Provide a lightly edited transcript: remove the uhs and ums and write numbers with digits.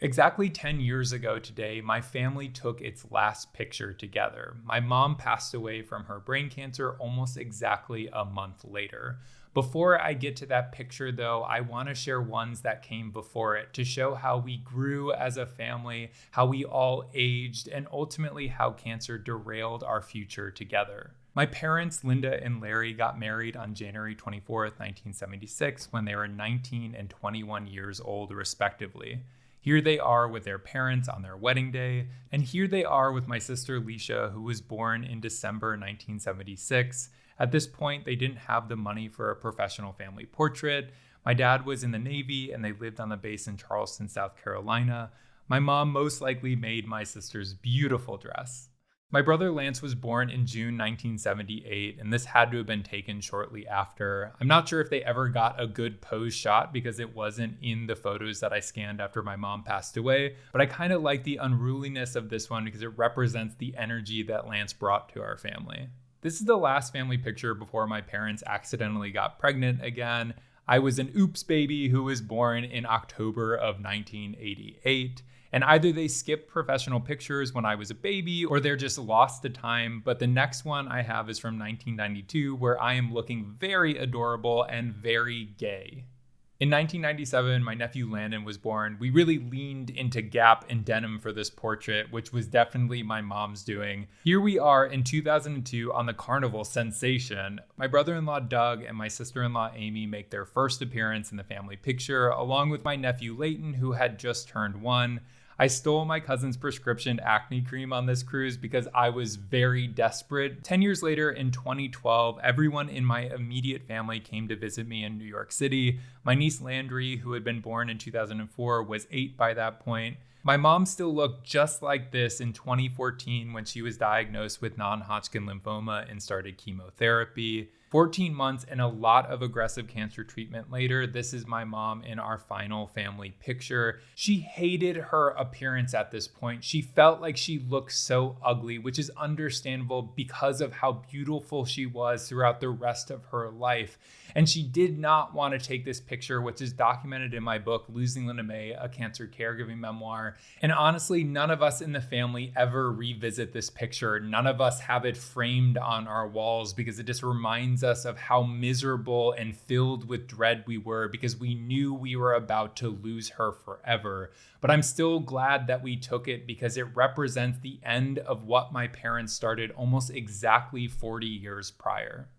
Exactly 10 years ago today, my family took its last picture together. My mom passed away from her brain cancer almost exactly a month later. Before I get to that picture, though, I want to share ones that came before it to show how we grew as a family, how we all aged, and ultimately how cancer derailed our future together. My parents, Linda and Larry, got married on January 24th, 1976, when they were 19 and 21 years old, respectively. Here they are with their parents on their wedding day, and here they are with my sister Leisha, who was born in December 1976. At this point, they didn't have the money for a professional family portrait. My dad was in the Navy, and they lived on the base in Charleston, South Carolina. My mom most likely made my sister's beautiful dress. My brother Lance was born in June 1978, and this had to have been taken shortly after. I'm not sure if they ever got a good pose shot because it wasn't in the photos that I scanned after my mom passed away, but I kind of like the unruliness of this one because it represents the energy that Lance brought to our family. This is the last family picture before my parents accidentally got pregnant again. I was an oops baby who was born in October of 1988. And either they skipped professional pictures when I was a baby or they're just lost to time. But the next one I have is from 1992, where I am looking very adorable and very gay. In 1997, my nephew Landon was born. We really leaned into Gap and denim for this portrait, which was definitely my mom's doing. Here we are in 2002 on the Carnival sensation. My brother-in-law Doug and my sister-in-law Amy make their first appearance in the family picture, along with my nephew Leighton, who had just turned 1. I stole my cousin's prescription acne cream on this cruise because I was very desperate. 10 years later, in 2012, everyone in my immediate family came to visit me in New York City. My niece Landry, who had been born in 2004, was 8 by that point. My mom still looked just like this in 2014 when she was diagnosed with non-Hodgkin lymphoma and started chemotherapy. 14 months and a lot of aggressive cancer treatment later, this is my mom in our final family picture. She hated her appearance at this point. She felt like she looked so ugly, which is understandable because of how beautiful she was throughout the rest of her life. And she did not want to take this picture, which is documented in my book, Losing Linda May, a Cancer Caregiving Memoir. And honestly, none of us in the family ever revisit this picture. None of us have it framed on our walls because it just reminds us of how miserable and filled with dread we were because we knew we were about to lose her forever. But I'm still glad that we took it because it represents the end of what my parents started almost exactly 40 years prior.